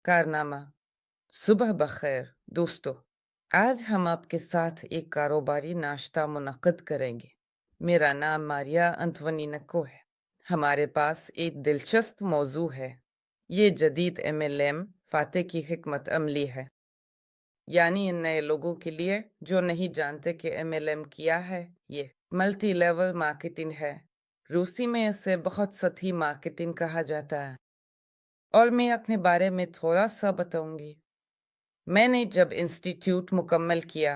कारनामा। सुबह बखैर दोस्तों। आज हम आपके साथ एक कारोबारी नाश्ता मुनक्कद करेंगे। मेरा नाम मारिया अंतवनीनको है। हमारे पास एक दिलचस्प मौजू है। ये जदीद एमएलएम फाते की हिकमत अमली है, यानी इन नए लोगों के लिए जो नहीं जानते कि एमएलएम क्या है। ये मल्टी लेवल मार्केटिंग है। रूसी में इसे बहुत सतही मार्केटिंग कहा जाता है, और मैं अपने बारे में थोड़ा सा बताऊंगी। मैंने जब इंस्टीट्यूट मुकम्मल किया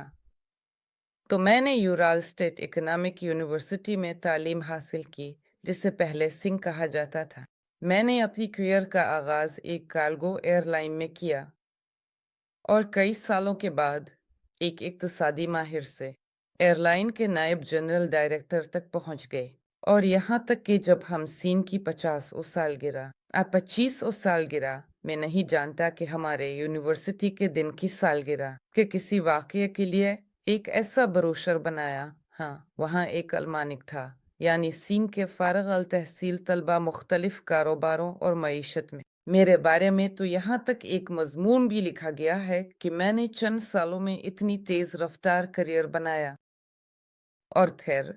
तो मैंने यूराल स्टेट इकोनॉमिक यूनिवर्सिटी में तालीम हासिल की, जिसे पहले सिंह कहा जाता था। मैंने अपनी करियर का आगाज़ एक कार्गो एयरलाइन में किया, और कई सालों के बाद एक इक्तसादी माहिर से एयरलाइन के नायब जनरल डायरेक्टर तक पहुंच गए। और यहाँ तक कि जब हम सीन की 50 सालगिरह 25 सालगिरह मैं नहीं जानता कि हमारे यूनिवर्सिटी के दिन की सालगिरह के किसी वाक़ये के लिए एक ऐसा ब्रोशर बनाया। हाँ, वहाँ एक अलमानिक था, यानी सीन के फारग अल तहसील तलबा मुख्तलिफ कारोबारों और मईशत में मेरे बारे में तो यहाँ तक एक मजमून भी लिखा गया है कि मैंने चंद सालों में इतनी तेज रफ्तार करियर बनाया। और खैर,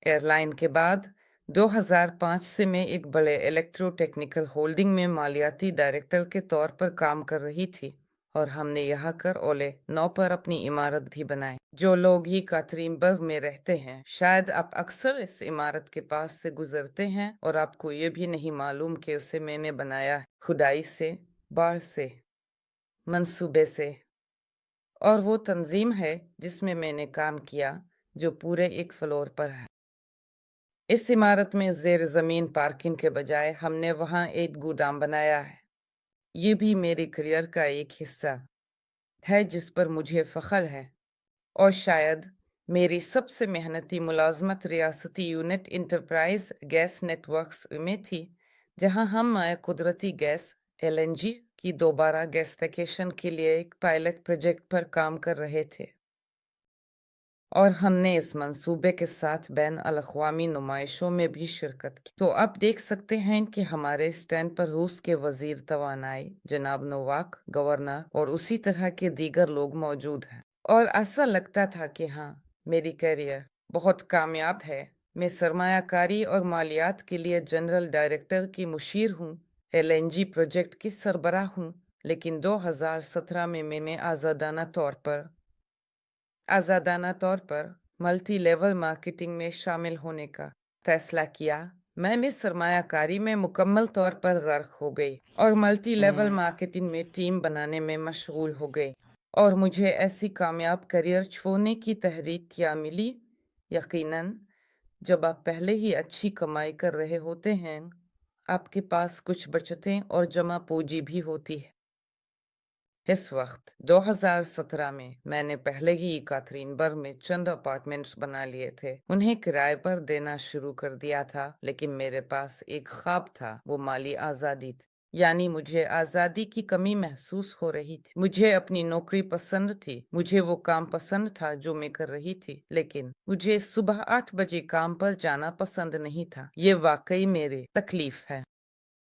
एयरलाइन के बाद 2005 से मैं एक बड़े इलेक्ट्रोटेक्निकल होल्डिंग में मालियाती डायरेक्टर के तौर पर काम कर रही थी, और हमने यहाँ कर ओले 9 पर अपनी इमारत भी बनाई। जो लोग ही कातरीनबर्ग में रहते हैं, शायद आप अक्सर इस इमारत के पास से गुजरते हैं और आपको ये भी नहीं मालूम कि उसे मैंने बनाया है, खुदाई से, बाढ़ से, मंसूबे से। और वो तंजीम है जिसमें मैंने काम किया, जो पूरे एक फ्लोर पर है। इस इमारत में ज़ेर ज़मीन पार्किंग के बजाय हमने वहाँ एक गोदाम बनाया है। ये भी मेरे करियर का एक हिस्सा है जिस पर मुझे फ़ख्र है। और शायद मेरी सबसे मेहनती मुलाजमत रियासती यूनिट इंटरप्राइज गैस नेटवर्क्स में थी, जहां हम कुदरती गैस एलएनजी की दोबारा गैसिफिकेशन के लिए एक पायलट प्रोजेक्ट पर काम कर रहे थे। और हमने इस मंसूबे के साथ बैन अल-अक़वामी नुमाइशों में भी शिरकत की। तो आप देख सकते हैं कि हमारे स्टैंड पर रूस के वजीर तवानाई जनाब नोवाक, गवर्नर और उसी तरह के दीगर लोग मौजूद हैं। और ऐसा लगता था कि हाँ, मेरी कैरियर बहुत कामयाब है। मैं सरमायाकारी और मालियात के लिए जनरल डायरेक्टर की मुशीर हूँ, एलएनजी प्रोजेक्ट की सरबराह हूँ। लेकिन 2017 में मैंने आज़ादाना तौर पर मल्टी लेवल मार्केटिंग में शामिल होने का फैसला किया। मैं भी सरमायाकारी में मुकम्मल तौर पर गर्क हो गई और मल्टी लेवल मार्केटिंग में टीम बनाने में मशगूल हो गई। और मुझे ऐसी कामयाब करियर छोड़ने की तहरीक क्या मिली? यकीनन, जब आप पहले ही अच्छी कमाई कर रहे होते हैं, आपके पास कुछ बचतें और जमा पूंजी भी होती है। इस वक्त 2017 में मैंने पहले ही काथरीनबर्ग में चंद अपार्टमेंट्स बना लिए थे, उन्हें किराए पर देना शुरू कर दिया था। लेकिन मेरे पास एक ख्वाब था, वो माली आज़ादी थी। यानी मुझे आज़ादी की कमी महसूस हो रही थी। मुझे अपनी नौकरी पसंद थी, मुझे वो काम पसंद था जो मैं कर रही थी, लेकिन मुझे सुबह 8 बजे काम पर जाना पसंद नहीं था। ये वाकई मेरी तकलीफ है।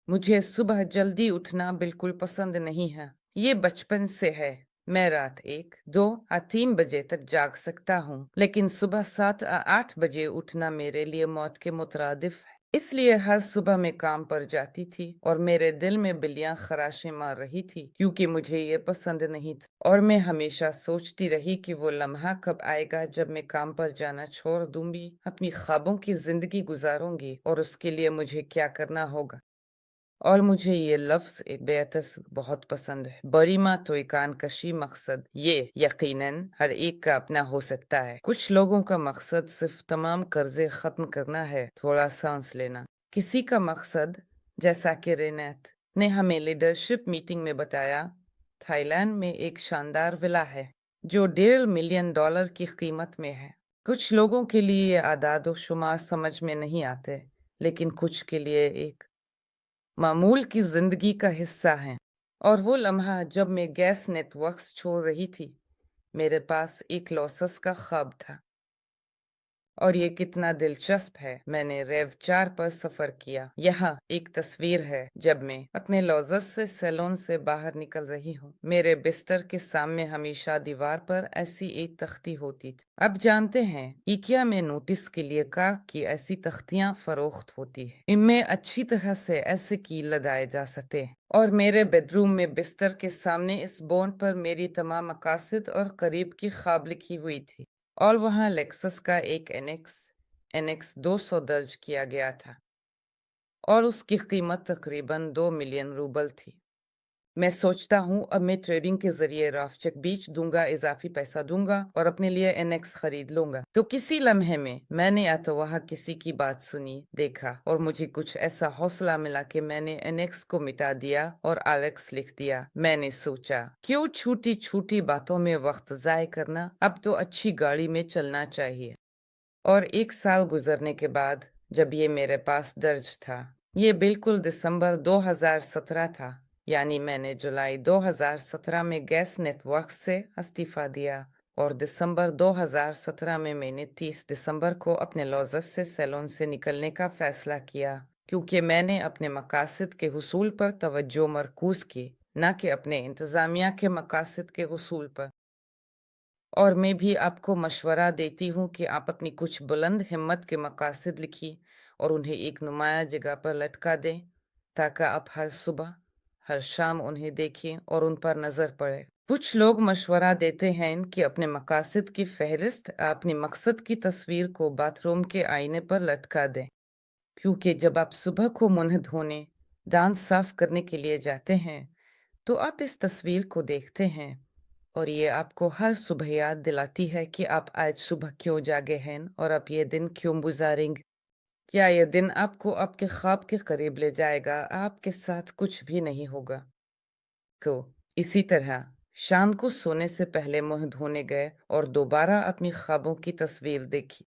मुझे सुबह जल्दी उठना बिल्कुल पसंद नहीं है। ये बचपन से है। मैं रात 1, 2 या 3 बजे तक जाग सकता हूँ, लेकिन सुबह 7 या 8 बजे उठना मेरे लिए मौत के मुतरादिफ है। इसलिए हर सुबह मैं काम पर जाती थी और मेरे दिल में बिल्लियां खराशें मार रही थी, क्योंकि मुझे ये पसंद नहीं था। और मैं हमेशा सोचती रही कि वो लम्हा कब आएगा जब मैं काम पर जाना छोड़ दूंगी, अपनी ख्वाबों की जिंदगी गुजारूंगी, और उसके लिए मुझे क्या करना होगा। और मुझे ये लफ्ज़ बेअतस बहुत पसंद है। बरीमा तोइकान कशी मकसद, ये यकीनन हर एक का अपना हो सकता है। कुछ लोगों का मकसद सिर्फ तमाम कर्जे ख़त्म करना है, थोड़ा सांस लेना। किसी का मकसद, जैसा कि रेनेट ने हमें लीडरशिप मीटिंग में बताया, थाईलैंड में एक शानदार विला है जो $1.5 मिलियन की कीमत में है। कुछ लोगों के लिए ये आदाद व शुमार समझ में नहीं आते, लेकिन कुछ के लिए एक मामूल की जिंदगी का हिस्सा हैं। और वो लम्हा जब मैं गैस नेटवर्क्स छोड़ रही थी, मेरे पास एक लॉसस का ख्वाब था। اور یہ کتنا دلچسپ ہے، میں نے ریو 4 پر سفر کیا۔ یہاں ایک تصویر ہے جب میں اپنے لوزس سے سیلون سے باہر نکل رہی ہوں۔ میرے بستر کے سامنے ہمیشہ دیوار پر ایسی ایک تختی ہوتی تھی۔ اب جانتے ہیں ایکیا میں نوٹس کے لیے کاغ کی ایسی تختیاں فروخت ہوتی ہیں۔ ان میں اچھی طرح سے ایسے کی لدائے جا سکتے ہیں۔ اور میرے بیڈ روم میں بستر کے سامنے اس بورڈ پر میری تمام مقاصد اور قریب کی خواب لکھی ہوئی تھی، اور وہاں لیکسس کا ایک NX 200 درج کیا گیا تھا، اور اس کی قیمت تقریباً 2 ملین روبل تھی۔ میں سوچتا ہوں اب میں ٹریڈنگ کے ذریعے راف چیک بیچ دوں گا، اضافی پیسہ دوں گا اور اپنے لیے NX خرید لوں گا۔ تو کسی لمحے میں نے یا تو وہاں کسی کی بات سنی، دیکھا، اور مجھے کچھ ایسا حوصلہ ملا کہ میں نے NX کو مٹا دیا اور RX لکھ دیا۔ میں نے سوچا کیوں چھوٹی چھوٹی باتوں میں وقت ضائع کرنا، اب تو اچھی گاڑی میں چلنا چاہیے۔ اور 1 سال گزرنے کے بعد جب یہ میرے پاس درج تھا، یہ بالکل دسمبر 2017 تھا، یعنی میں نے جولائی 2017 میں گیس نیٹ ورک سے استعفیٰ دیا، اور دسمبر 2017 میں نے 30 دسمبر کو اپنے لوزس سے سیلون سے نکلنے کا فیصلہ کیا، کیونکہ میں نے اپنے مقاصد کے حصول پر توجہ مرکوز کی، نہ کہ اپنے انتظامیہ کے مقاصد کے حصول پر۔ اور میں بھی آپ کو مشورہ دیتی ہوں کہ آپ اپنی کچھ بلند ہمت کے مقاصد لکھیں اور انہیں ایک نمایاں جگہ پر لٹکا دیں، تاکہ آپ ہر صبح ہر شام انہیں دیکھیں اور ان پر نظر پڑے۔ کچھ لوگ مشورہ دیتے ہیں کہ اپنے مقاصد کی فہرست اپنی مقصد کی تصویر کو باتھ روم کے آئینے پر لٹکا دیں، کیونکہ جب آپ صبح کو منہ دھونے، دانت صاف کرنے کے لیے جاتے ہیں تو آپ اس تصویر کو دیکھتے ہیں، اور یہ آپ کو ہر صبح یاد دلاتی ہے کہ آپ آج صبح کیوں جاگے ہیں اور آپ یہ دن کیوں گزاریں گے۔ کیا یہ دن آپ کو آپ کے خواب کے قریب لے جائے گا؟ آپ کے ساتھ کچھ بھی نہیں ہوگا۔ تو اسی طرح شام کو سونے سے پہلے منہ دھونے گئے اور دوبارہ اپنی خوابوں کی تصویر دیکھی۔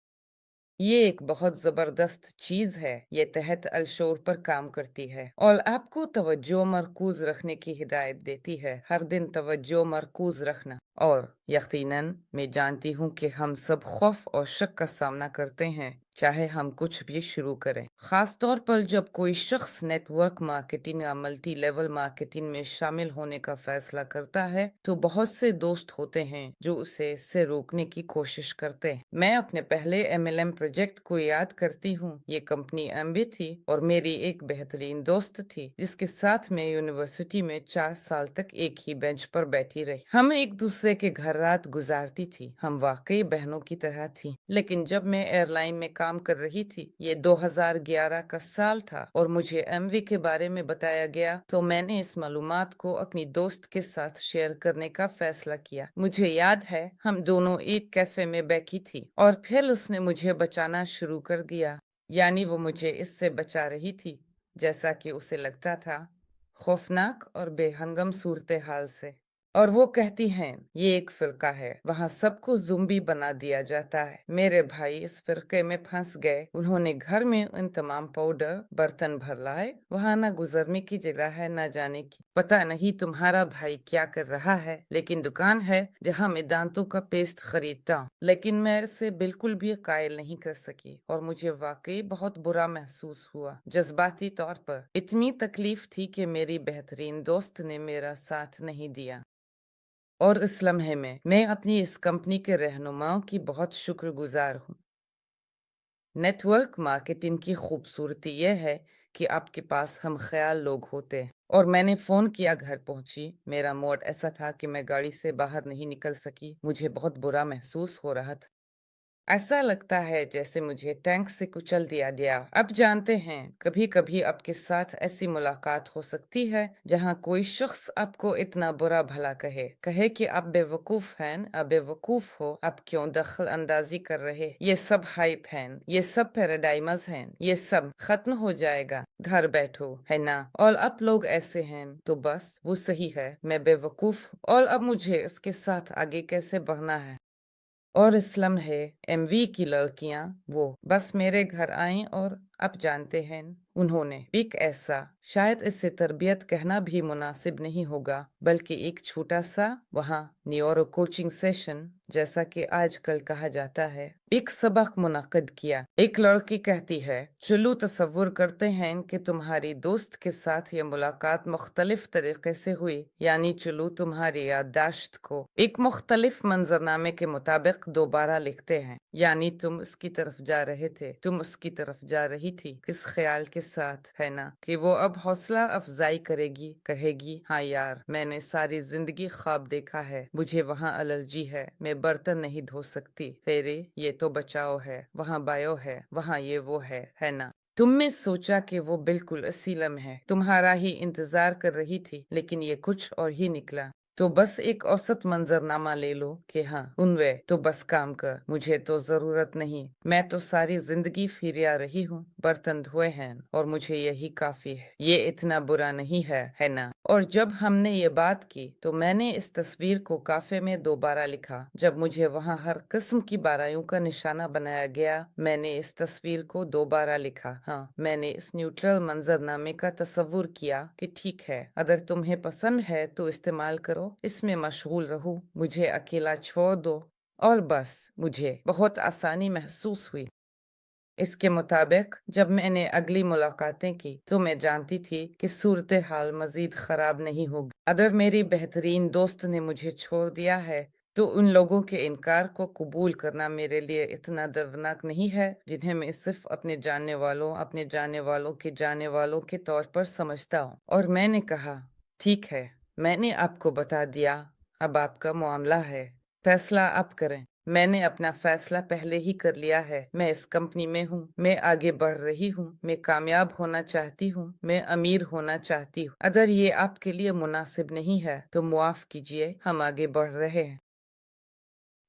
یہ ایک بہت زبردست چیز ہے، یہ تحت الشعور پر کام کرتی ہے اور آپ کو توجہ مرکوز رکھنے کی ہدایت دیتی ہے، ہر دن توجہ مرکوز رکھنا۔ اور یقیناً میں جانتی ہوں کہ ہم سب خوف اور شک کا سامنا کرتے ہیں، چاہے ہم کچھ بھی شروع کریں، خاص طور پر جب کوئی شخص نیٹ ورک مارکیٹنگ یا ملٹی لیول مارکیٹنگ میں شامل ہونے کا فیصلہ کرتا ہے تو بہت سے دوست ہوتے ہیں جو اسے اس سے روکنے کی کوشش کرتے ہیں۔ میں اپنے پہلے MLM پروجیکٹ کو یاد کرتی ہوں۔ یہ کمپنی MB تھی اور میری ایک بہترین دوست تھی جس کے ساتھ میں یونیورسٹی میں 4 سال تک ایک ہی بینچ پر بیٹھی رہی۔ ہم ایک دوسرے کے گھر رات گزارتی تھی، ہم واقعی بہنوں کی طرح تھیں۔ لیکن جب میں ایئر لائن میں کام کر رہی تھی، یہ 2011 کا سال تھا، اور مجھے MV کے بارے میں بتایا گیا تو میں نے اس معلومات کو اپنی دوست کے ساتھ شیئر کرنے کا فیصلہ کیا۔ مجھے یاد ہے ہم دونوں ایک کیفے میں بیٹھی تھی اور پھر اس نے مجھے بچانا شروع کر دیا، یعنی وہ مجھے اس سے بچا رہی تھی جیسا کہ اسے لگتا تھا، خوفناک اور بے ہنگم صورتحال سے۔ اور وہ کہتی ہیں یہ ایک فرقہ ہے، وہاں سب کو زومبی بنا دیا جاتا ہے۔ میرے بھائی اس فرقے میں پھنس گئے، انہوں نے گھر میں ان تمام پاؤڈر برتن بھر لائے، وہاں نہ گزرنے کی جگہ ہے نہ جانے کی۔ پتہ نہیں تمہارا بھائی کیا کر رہا ہے، لیکن دکان ہے جہاں میں دانتوں کا پیسٹ خریدتا ہوں، لیکن میں اسے بالکل بھی قائل نہیں کر سکی اور مجھے واقعی بہت برا محسوس ہوا۔ جذباتی طور پر اتنی تکلیف تھی کہ میری بہترین دوست نے میرا ساتھ نہیں دیا۔ اور اس لمحے میں اپنی اس کمپنی کے رہنماؤں کی بہت شکر گزار ہوں۔ نیٹ ورک مارکیٹنگ کی خوبصورتی یہ ہے کہ آپ کے پاس ہم خیال لوگ ہوتے ہیں۔ اور میں نے فون کیا، گھر پہنچی، میرا موڈ ایسا تھا کہ میں گاڑی سے باہر نہیں نکل سکی، مجھے بہت برا محسوس ہو رہا تھا، ایسا لگتا ہے جیسے مجھے ٹینک سے کچل دیا گیا۔ اب جانتے ہیں کبھی کبھی آپ کے ساتھ ایسی ملاقات ہو سکتی ہے جہاں کوئی شخص آپ کو اتنا برا بھلا کہے کہ آپ بے وقوف ہیں، آپ بے وقوف ہو، آپ کیوں دخل اندازی کر رہے، یہ سب ہائپ ہیں، یہ سب پیراڈائمز ہیں، یہ سب ختم ہو جائے گا، گھر بیٹھو، ہے نا؟ اور آپ لوگ ایسے ہیں تو بس وہ صحیح ہے، میں بے وقوف ہوں، اور اب مجھے اس کے ساتھ آگے کیسے بڑھنا ہے؟ اور اس لمحے MV کی لڑکیاں وہ بس میرے گھر آئیں اور آپ جانتے ہیں انہوں نے ایک ایسا، شاید اسے تربیت کہنا بھی مناسب نہیں ہوگا، بلکہ ایک چھوٹا سا وہاں نیورو کوچنگ سیشن جیسا کہ آج کل کہا جاتا ہے، ایک سبق منعقد کیا۔ ایک لڑکی کہتی ہے، چلو تصور کرتے ہیں کہ تمہاری دوست کے ساتھ یہ ملاقات مختلف طریقے سے ہوئی، یعنی چلو تمہاری یادداشت کو ایک مختلف منظرنامے کے مطابق دوبارہ لکھتے ہیں، یعنی تم اس کی طرف جا رہے تھے، تم اس کی طرف جا رہی تھی، اس خیال کے ساتھ ہے نا کہ وہ اب حوصلہ افزائی کرے گی، کہے گی، ہاں یار، میں نے ساری زندگی خواب دیکھا ہے، مجھے وہاں الرجی ہے، میں برتن نہیں دھو سکتی، تیرے یہ تو بچاؤ ہے، وہاں بایو ہے، وہاں یہ وہ ہے نا۔ تم نے سوچا کہ وہ بالکل اسی لمحے تمہارا ہی انتظار کر رہی تھی، لیکن یہ کچھ اور ہی نکلا۔ تو بس ایک اوسط منظرنامہ لے لو کہ ہاں انوے تو بس کام کر، مجھے تو ضرورت نہیں، میں تو ساری زندگی پھریا رہی ہوں، برتن دھوئے ہیں اور مجھے یہی کافی ہے، یہ اتنا برا نہیں ہے نا۔ اور جب ہم نے یہ بات کی تو میں نے اس تصویر کو کافے میں دوبارہ لکھا، جب مجھے وہاں ہر قسم کی بارائیوں کا نشانہ بنایا گیا، میں نے اس تصویر کو دوبارہ لکھا۔ ہاں، میں نے اس نیوٹرل منظرنامے کا تصور کیا کہ ٹھیک ہے، اگر تمہیں پسند ہے تو استعمال کرو، اس میں مشغول رہو، مجھے اکیلا چھوڑ دو، اور بس مجھے بہت آسانی محسوس ہوئی۔ اس کے مطابق جب میں نے اگلی ملاقاتیں کی تو میں جانتی تھی کہ صورتحال مزید خراب نہیں ہوگی۔ اگر میری بہترین دوست نے مجھے چھوڑ دیا ہے تو ان لوگوں کے انکار کو قبول کرنا میرے لیے اتنا دردناک نہیں ہے جنہیں میں صرف اپنے جاننے والوں کے جاننے والوں کے طور پر سمجھتا ہوں۔ اور میں نے کہا، ٹھیک ہے، میں نے آپ کو بتا دیا، اب آپ کا معاملہ ہے، فیصلہ آپ کریں۔ میں نے اپنا فیصلہ پہلے ہی کر لیا ہے، میں اس کمپنی میں ہوں، میں آگے بڑھ رہی ہوں، میں کامیاب ہونا چاہتی ہوں، میں امیر ہونا چاہتی ہوں۔ اگر یہ آپ کے لیے مناسب نہیں ہے تو معاف کیجیے، ہم آگے بڑھ رہے ہیں۔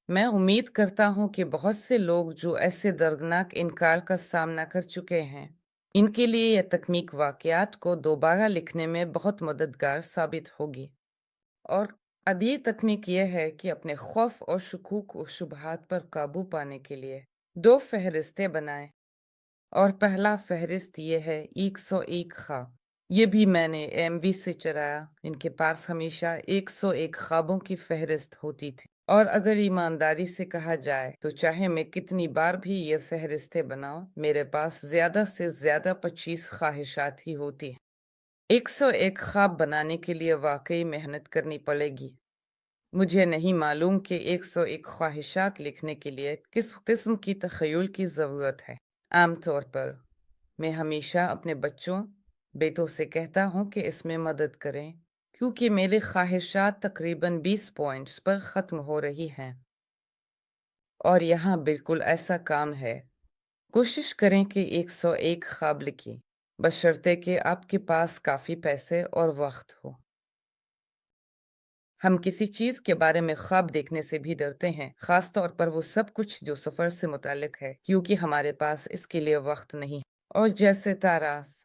میں امید کرتا ہوں کہ بہت سے لوگ جو ایسے دردناک انکار کا سامنا کر چکے ہیں، ان کے لیے یہ تکنیک واقعات کو دوبارہ لکھنے میں بہت مددگار ثابت ہوگی۔ اور ادھی تکنیک یہ ہے کہ اپنے خوف اور شکوک و شبہات پر قابو پانے کے لیے 2 فہرستیں بنائیں، اور پہلا فہرست یہ ہے 101 خواب۔ یہ بھی میں نے ایم وی سے چرایا، ان کے پاس ہمیشہ 101 خوابوں کی فہرست ہوتی تھی، اور اگر ایمانداری سے کہا جائے تو چاہے میں کتنی بار بھی یہ فہرستیں بناؤں، میرے پاس زیادہ سے زیادہ 25 خواہشات ہی ہوتی ہیں۔ 101 خواب بنانے کے لیے واقعی محنت کرنی پڑے گی۔ مجھے نہیں معلوم کہ 101 خواہشات لکھنے کے لیے کس قسم کی تخیل کی ضرورت ہے۔ عام طور پر میں ہمیشہ اپنے بیٹوں سے کہتا ہوں کہ اس میں مدد کریں، کیونکہ میرے خواہشات تقریباً 20 پوائنٹس پر ختم ہو رہی ہیں، اور یہاں بالکل ایسا کام ہے۔ کوشش کریں کہ 101 خواب لکھیں، بشرطے کہ آپ کے پاس کافی پیسے اور وقت ہو۔ ہم کسی چیز کے بارے میں خواب دیکھنے سے بھی ڈرتے ہیں، خاص طور پر وہ سب کچھ جو سفر سے متعلق ہے، کیونکہ ہمارے پاس اس کے لیے وقت نہیں۔ اور جیسے تاراس،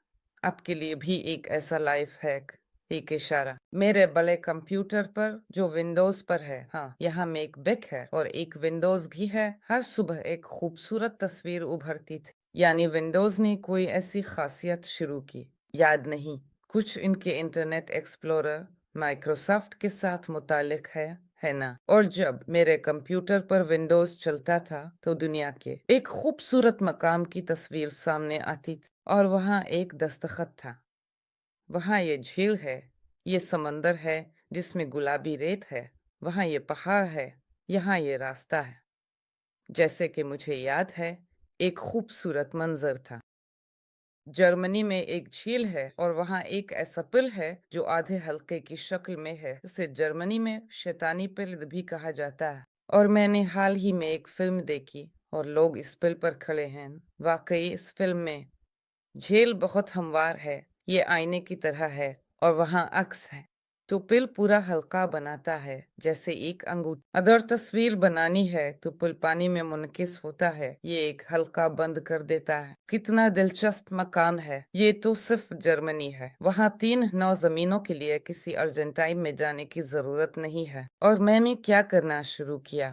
آپ کے لیے بھی ایک ایسا لائف ہیک، ایک اشارہ۔ میرے بڑے کمپیوٹر پر جو ونڈوز پر ہے، ہاں یہاں میں ایک بیک ہے اور ایک ونڈوز بھی ہے، ہر صبح ایک خوبصورت تصویر ابھرتی تھی، یعنی ونڈوز نے کوئی ایسی خاصیت شروع کی، یاد نہیں، کچھ ان کے انٹرنیٹ ایکسپلورر مائکروسافٹ کے ساتھ متعلق ہے نا۔ اور جب میرے کمپیوٹر پر ونڈوز چلتا تھا تو دنیا کے ایک خوبصورت مقام کی تصویر سامنے آتی تھی، اور وہاں ایک دستخط تھا۔ وہاں یہ جھیل ہے، یہ سمندر ہے جس میں گلابی ریت ہے، وہاں یہ پہاڑ ہے، یہاں یہ راستہ ہے۔ جیسے کہ مجھے یاد ہے، ایک خوبصورت منظر تھا۔ جرمنی میں ایک جھیل ہے اور وہاں ایک ایسا پل ہے جو آدھے حلقے کی شکل میں ہے، اسے جرمنی میں شیطانی پل بھی کہا جاتا ہے۔ اور میں نے حال ہی میں ایک فلم دیکھی اور لوگ اس پل پر کھڑے ہیں۔ واقعی اس فلم میں جھیل بہت ہموار ہے، یہ آئینے کی طرح ہے، اور وہاں عکس ہے، تو پل پورا حلقہ بناتا ہے جیسے ایک انگوٹھی۔ اگر تصویر بنانی ہے تو پل پانی میں منعکس ہوتا ہے، یہ ایک حلقہ بند کر دیتا ہے۔ کتنا دلچسپ مکان ہے، یہ تو صرف جرمنی ہے، وہاں 3 نو زمینوں کے لیے کسی ارجنٹائن میں جانے کی ضرورت نہیں ہے۔ اور میں نے کیا کرنا شروع کیا؟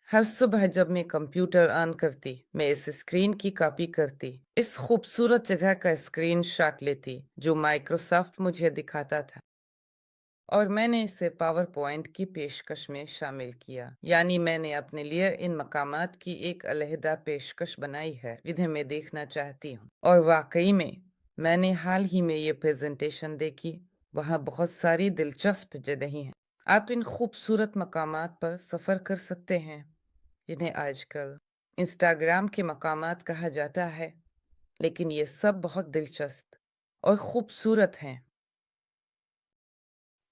हर सुबह जब मैं कंप्यूटर ऑन करती, मैं इस स्क्रीन की कॉपी करती, इस खूबसूरत जगह का स्क्रीन शॉट लेती जो माइक्रोसॉफ्ट मुझे दिखाता था, और मैंने इसे पावर पॉइंट की पेशकश में शामिल किया। यानी मैंने अपने लिए इन मकामात की एक अलहदा पेशकश बनाई है जिन्हें मैं देखना चाहती हूँ। और वाकई में मैंने हाल ही में ये प्रेजेंटेशन देखी। वहाँ बहुत सारी दिलचस्प जगहें हैं। आप इन खूबसूरत मकामात पर सफ़र कर सकते हैं जिन्हें आजकल इंस्टाग्राम के मकामात कहा जाता है, लेकिन ये सब बहुत दिलचस्प और खूबसूरत हैं।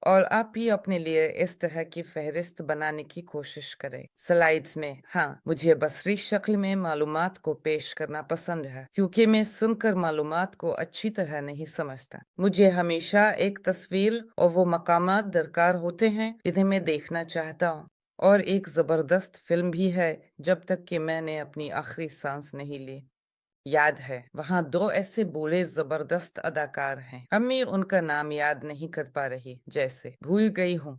और आप भी अपने लिए इस तरह की फहरिस्त बनाने की कोशिश करें। स्लाइड्स में हाँ, मुझे बसरी शक्ल में मालूमात को पेश करना पसंद है क्योंकि मैं सुनकर मालूमात को अच्छी तरह नहीं समझता। मुझे हमेशा एक तस्वीर और वो मकामात दरकार होते हैं जिन्हें मैं देखना चाहता हूँ। और एक जबरदस्त फिल्म भी है जब तक कि मैंने अपनी आखिरी सांस नहीं ली। याद है, वहाँ दो ऐसे बूढ़े जबरदस्त अदाकार हैं। अब मैं उनका नाम याद नहीं कर पा रही, जैसे भूल गई हूँ।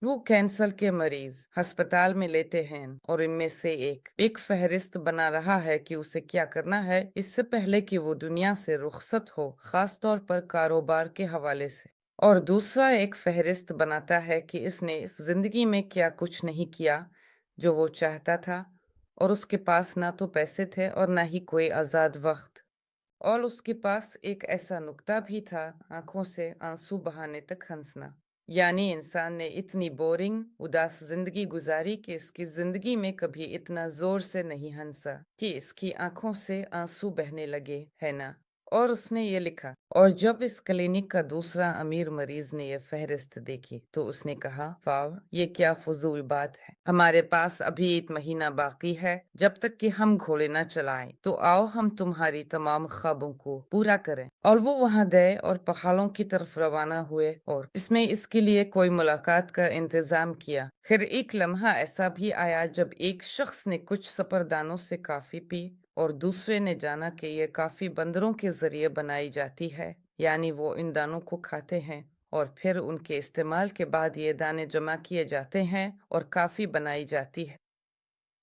वो कैंसर के मरीज अस्पताल में लेते हैं और इनमें से एक फहरिस्त बना रहा है कि उसे क्या करना है इससे पहले कि वो दुनिया से रुखसत हो, खास तौर पर कारोबार के हवाले से। और दूसरा एक फहरिस्त बनाता है कि इसने इस जिंदगी में क्या कुछ नहीं किया जो वो चाहता था, और उसके पास ना तो पैसे थे और ना ही कोई आज़ाद वक्त। और उसके पास एक ऐसा नुक्ता भी था, आंखों से आंसू बहाने तक हंसना। यानी इंसान ने इतनी बोरिंग उदास जिंदगी गुजारी कि इसकी जिंदगी में कभी इतना जोर से नहीं हंसा कि इसकी आंखों से आंसू बहने लगे, है ना। और उसने ये लिखा। और जब इस क्लिनिक का दूसरा अमीर मरीज ने ये फहरिस्त देखी तो उसने कहा, वाह, ये क्या फजूल बात है। हमारे पास अभी 1 महीना बाकी है जब तक कि हम घोड़े न चलाएं, तो आओ हम तुम्हारी तमाम ख्वाबों को पूरा करें। और वो वहां गए और पहाड़ों की तरफ रवाना हुए और इसमें इसके लिए कोई मुलाकात का इंतजाम किया। फिर एक लम्हा ऐसा भी आया जब एक शख्स ने कुछ सफरदानों से काफी पी और दूसरे ने जाना कि ये काफी बंदरों के जरिए बनाई जाती है। यानी वो इन दानों को खाते हैं और फिर उनके इस्तेमाल के बाद ये दाने जमा किए जाते हैं और काफी बनाई जाती है।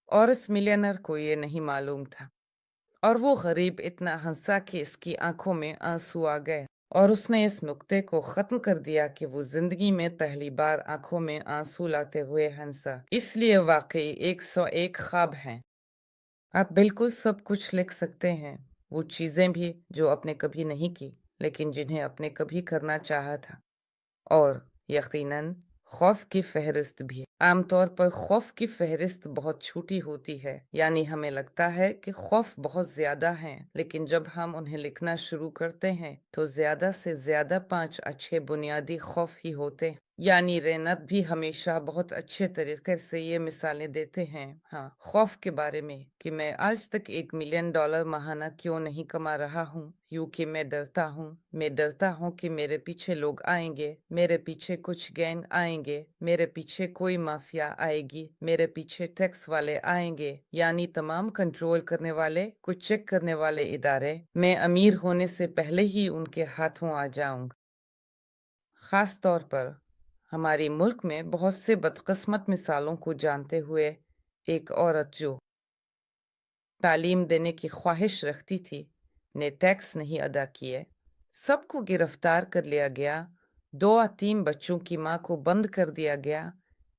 और इस मिलियनर को ये नहीं मालूम था। और वो गरीब इतना हंसा कि इसकी आंखों में आंसू आ गए और उसने इस नुक्ते को खत्म कर दिया कि वो जिंदगी में पहली बार आंखों में आंसू लाते हुए हंसा। इसलिए वाकई 101 ख्वाब हैं। आप बिल्कुल सब कुछ लिख सकते हैं, वो चीजें भी जो आपने कभी नहीं की लेकिन जिन्हें आपने कभी करना चाहा था। और यकीनन खौफ की फहरिस्त भी। आमतौर पर खौफ की फहरिस्त बहुत छोटी होती है, यानी हमें लगता है कि खौफ बहुत ज्यादा हैं, लेकिन जब हम उन्हें लिखना शुरू करते हैं तो ज्यादा से ज्यादा 5 अच्छे बुनियादी खौफ ही होते हैं। यानी रेनत भी हमेशा बहुत अच्छे तरीके से ये मिसालें देते हैं, हाँ, खौफ के बारे में कि मैं आज तक $1 मिलियन माहाना क्यों नहीं कमा रहा हूँ, क्योंकि मैं डरता हूँ कि मेरे पीछे लोग आएंगे, मेरे पीछे कुछ गैंग आएंगे, मेरे पीछे कोई माफिया आएगी, मेरे पीछे टैक्स वाले आएंगे, यानी तमाम कंट्रोल करने वाले, कुछ चेक करने वाले इदारे। मैं अमीर होने से पहले ही उनके हाथों आ जाऊंगा। खास तौर पर हमारी मुल्क में बहुत से बदकिस्मत मिसालों को जानते हुए, एक औरत जो तालीम देने की ख्वाहिश रखती थी ने टैक्स नहीं अदा किए, सबको गिरफ्तार कर लिया गया, 2 या 3 बच्चों की मां को बंद कर दिया गया,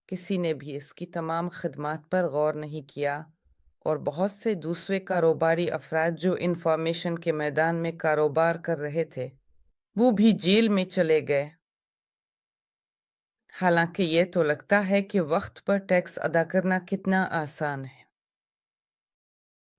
किसी ने भी इसकी तमाम खिदमात पर गौर नहीं किया। और बहुत से दूसरे कारोबारी अफराद जो इंफॉर्मेशन के मैदान में कारोबार कर रहे थे वो भी जेल में चले गए। हालांकि ये तो लगता है कि वक्त पर टैक्स अदा करना कितना आसान है।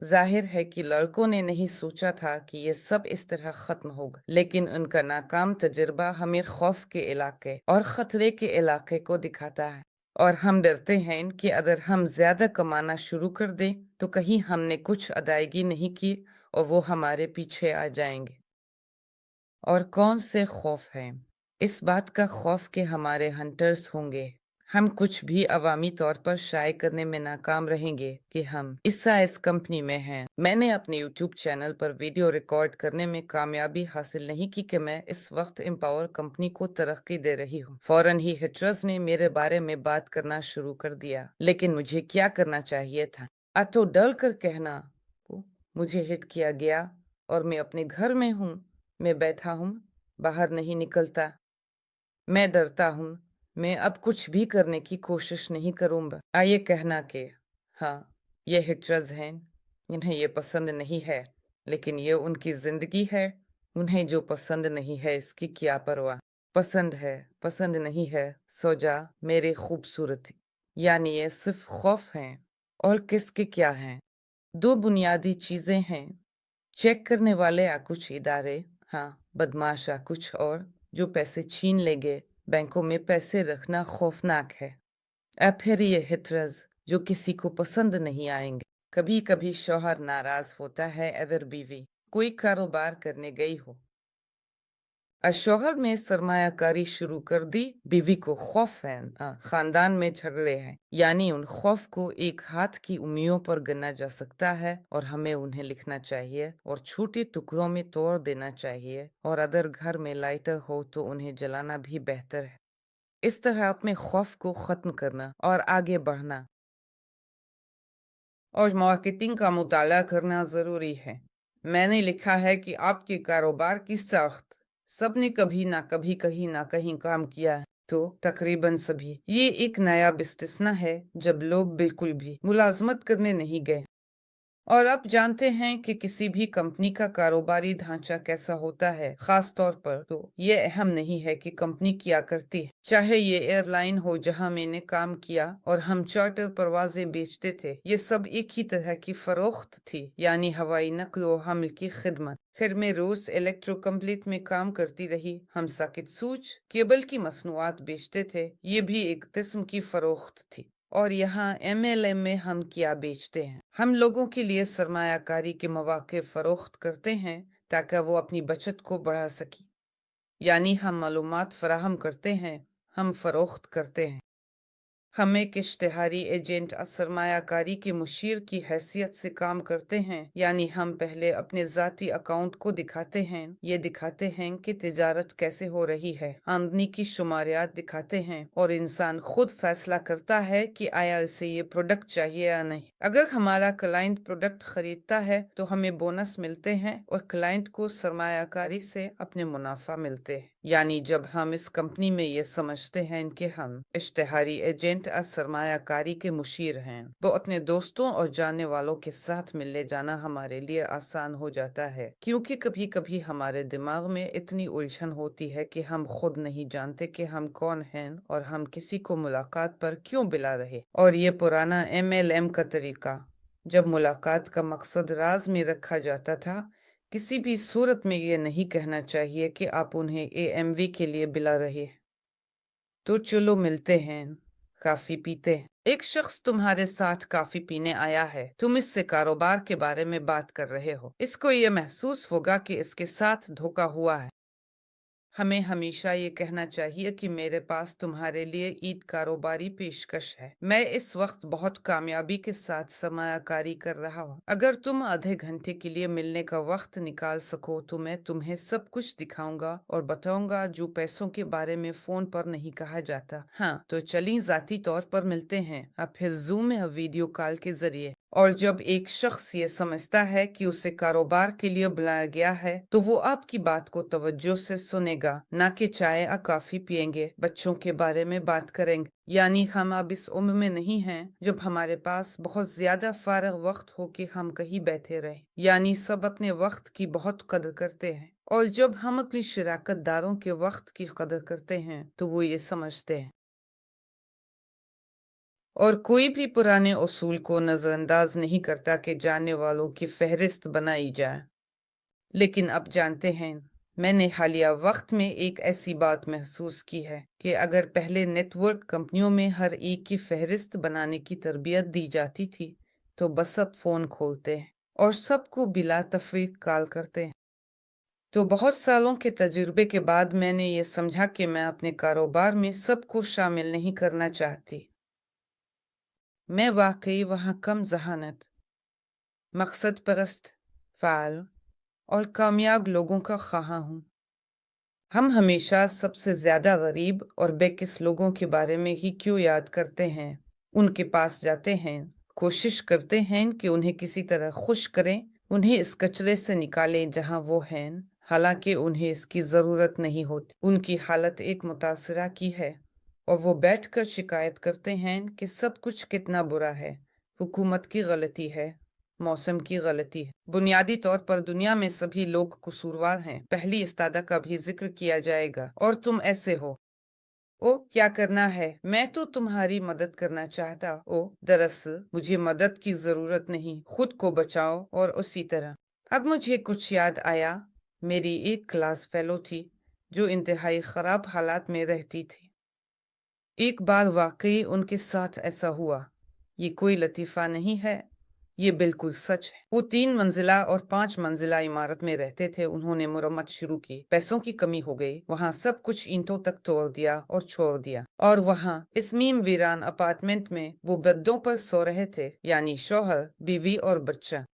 जाहिर है कि लड़कों ने नहीं सोचा था कि ये सब इस तरह खत्म होगा, लेकिन उनका नाकाम तजुर्बा हमें खौफ के इलाके और खतरे के इलाके को दिखाता है। और हम डरते हैं कि अगर हम ज्यादा कमाना शुरू कर दें तो कहीं हमने कुछ अदायगी नहीं की और वो हमारे पीछे आ जाएंगे। और कौन से खौफ हैं? इस बात का खौफ कि हमारे हंटर्स होंगे, हम कुछ भी अवामी तौर पर शाये करने में नाकाम रहेंगे कि हम इस कंपनी में हैं। मैंने अपने YouTube चैनल पर वीडियो रिकॉर्ड करने में कामयाबी हासिल नहीं की कि मैं इस वक्त एम्पावर कंपनी को तरक्की दे रही हूँ। फौरन ही हिटरस ने मेरे बारे में बात करना शुरू कर दिया, लेकिन मुझे क्या करना चाहिए था? तो डल कर कहना, मुझे हिट किया गया और मैं अपने घर में हूँ, मैं बैठा हूँ, बाहर नहीं निकलता, मैं डरता हूँ, मैं अब कुछ भी करने की कोशिश नहीं करूँगा। आइए कहना कि हाँ, ये हिटरस हैं, इन्हें ये पसंद नहीं है, लेकिन ये उनकी जिंदगी है, उन्हें जो पसंद नहीं है इसकी क्या परवाह। पसंद है, पसंद नहीं है, सो जा मेरी खूबसूरती। यानी ये सिर्फ खौफ हैं, और किसके क्या हैं? दो बुनियादी चीजें हैं, चेक करने वाले या कुछ इदारे, हाँ, बदमाश या कुछ और, जो पैसे छीन लेंगे। बैंकों में पैसे रखना खौफनाक है। अब फिर ये हिटरस जो किसी को पसंद नहीं आएंगे। कभी कभी शौहर नाराज होता है अगर बीवी कोई कारोबार करने गई हो। शौहर में सरमायाकारी शुरू कर दी, बीवी को खौफ है, खानदान में झगड़े हैं, यानी उन खौफ को एक हाथ की उंगलियों पर गिना जा सकता है, और हमें उन्हें लिखना चाहिए और छोटे टुकड़ों में तोड़ देना चाहिए, और अगर घर में लाइटर हो तो उन्हें जलाना भी बेहतर है। इस तरह अपने खौफ को खत्म करना और आगे बढ़ना और मार्केटिंग का मुताला करना ज़रूरी है। मैंने लिखा है कि आपके कारोबार की साख्त सबने कभी ना कभी कहीं ना कहीं काम किया है, तो तकरीबन सभी। ये एक नया बिस्तिस्ना है जब लोग बिल्कुल भी मुलाजमत करने नहीं गए। और अब जानते हैं कि किसी भी कंपनी का कारोबारी ढांचा कैसा होता है। खास तौर पर तो ये अहम नहीं है कि कंपनी क्या करती है, चाहे ये एयरलाइन हो जहां मैंने काम किया और हम चार्टर परवाजें बेचते थे, ये सब एक ही तरह की फरोख्त थी, यानी हवाई नकल व हमल की खिदमत। खैर मैं रोज इलेक्ट्रो कंप्लीट में काम करती रही, हम साकिट सूच केबल की मसनूआत बेचते थे, ये भी एक किस्म की फरोख्त थी। और यहाँ MLM में हम क्या बेचते हैं? हम लोगों के लिए सरमायाकारी के मौके फरोख्त करते हैं ताकि वो अपनी बचत को बढ़ा सके। यानी हम मालूमात फराहम करते हैं, हम फरोख्त करते हैं। हम एक इश्तिहारी एजेंट सरमायाकारी के मुशीर की हैसियत से काम करते हैं, यानी हम पहले अपने ज़ाती अकाउंट को दिखाते हैं, ये दिखाते हैं कि तिजारत कैसे हो रही है, आमदनी की शुमारियात दिखाते हैं, और इंसान खुद फैसला करता है कि आया इसे ये प्रोडक्ट चाहिए या नहीं। अगर हमारा क्लाइंट प्रोडक्ट खरीदता है तो हमें बोनस मिलते हैं और क्लाइंट को सरमायाकारी से अपने मुनाफा मिलते हैं। यानी जब हम इस कंपनी में ये समझते हैं कि हम इश्तिहारी एजेंट सरमायाकारी के मुशीर हैं, वो अपने दोस्तों और जाने वालों के साथ मिलने जाना हमारे लिए आसान हो जाता है, क्योंकि कभी कभी हमारे दिमाग में इतनी उलझन होती है कि हम खुद नहीं जानते कि हम कौन हैं और हम किसी को मुलाकात पर क्यों बुला रहे। और ये पुराना MLM का तरीका, जब मुलाकात का मकसद राज में रखा जाता था, किसी भी सूरत में ये नहीं कहना चाहिए कि आप उन्हें AMV के लिए बुला रहे हैं। तो चलो मिलते हैं, काफी पीते हैं। एक शख्स तुम्हारे साथ काफी पीने आया है, तुम इससे कारोबार के बारे में बात कर रहे हो, इसको ये महसूस होगा कि इसके साथ धोखा हुआ है। हमें हमेशा ये कहना चाहिए कि मेरे पास तुम्हारे लिए ईद कारोबारी पेशकश है, मैं इस वक्त बहुत कामयाबी के साथ सरमायाकारी कर रहा हूँ, अगर तुम आधे घंटे के लिए मिलने का वक्त निकाल सको तो मैं तुम्हें सब कुछ दिखाऊंगा और बताऊंगा जो पैसों के बारे में फोन पर नहीं कहा जाता। हाँ तो चलिए जाती तौर पर मिलते हैं, अब फिर जूम या वीडियो कॉल के जरिए। और जब एक शख्स ये समझता है कि उसे कारोबार के लिए बुलाया गया है तो वो आपकी बात को तवज्जो से सुनेगा, ना कि चाय या कॉफी पियेंगे, बच्चों के बारे में बात करेंगे। यानी हम अब इस उम्र में नहीं हैं जब हमारे पास बहुत ज्यादा फारग वक्त हो कि हम कहीं बैठे रहे, यानी सब अपने वक्त की बहुत कदर करते हैं, और जब हम अपनी शराकत दारों के वक्त की कदर करते हैं तो वो ये समझते हैं। और कोई भी पुराने उसूल को नजरअंदाज नहीं करता कि जानने वालों की फहरिस्त बनाई जाए। लेकिन अब जानते हैं, मैंने हालिया वक्त में एक ऐसी बात महसूस की है कि अगर पहले नेटवर्क कंपनियों में हर एक की फहरिस्त बनाने की तरबियत दी जाती थी, तो बस अब फोन खोलते हैं और सबको बिला तफरीक कॉल करते हैं। تو बहुत सालों के तजुर्बे के बाद मैंने ये समझा कि मैं अपने कारोबार में सबको शामिल नहीं करना चाहती। मैं वाकई वहाँ कम जहानत, मकसद परस्त, फाल और कामयाब लोगों का ख्वाह हूँ। हम हमेशा सबसे ज्यादा गरीब और बेकिस लोगों के बारे में ही क्यों याद करते हैं? उनके पास जाते हैं, कोशिश करते हैं कि उन्हें किसी तरह खुश करें, उन्हें इस कचरे से निकालें जहां वो हैं, हालांकि उन्हें इसकी जरूरत नहीं होती। उनकी हालत एक मुतासरा की है और वो बैठकर शिकायत करते हैं कि सब कुछ कितना बुरा है, हुकूमत की गलती है, मौसम की गलती है। बुनियादी तौर पर दुनिया में सभी लोग कसूरवार हैं। पहली इस्तादा का भी जिक्र किया जाएगा और तुम ऐसे हो। ओ, क्या करना है? मैं तो तुम्हारी मदद करना चाहता। ओ, दरअसल मुझे मदद की जरूरत नहीं, खुद को बचाओ। और उसी तरह अब मुझे कुछ याद आया। मेरी एक क्लास फेलो थी जो इंतहाई खराब हालात में रहती थी। एक बार वाकई उनके साथ ऐसा हुआ। ये कोई लतीफा नहीं है, ये बिल्कुल सच है। वो 3 मंजिला और 5 मंजिला इमारत में रहते थे। उन्होंने मुरम्मत शुरू की, पैसों की कमी हो गई, वहाँ सब कुछ ईंटों तक तोड़ दिया और छोड़ दिया। और वहाँ इस नीम वीरान अपार्टमेंट में वो बेडों पर सो रहे थे, यानी शौहर, बीवी और बच्चा।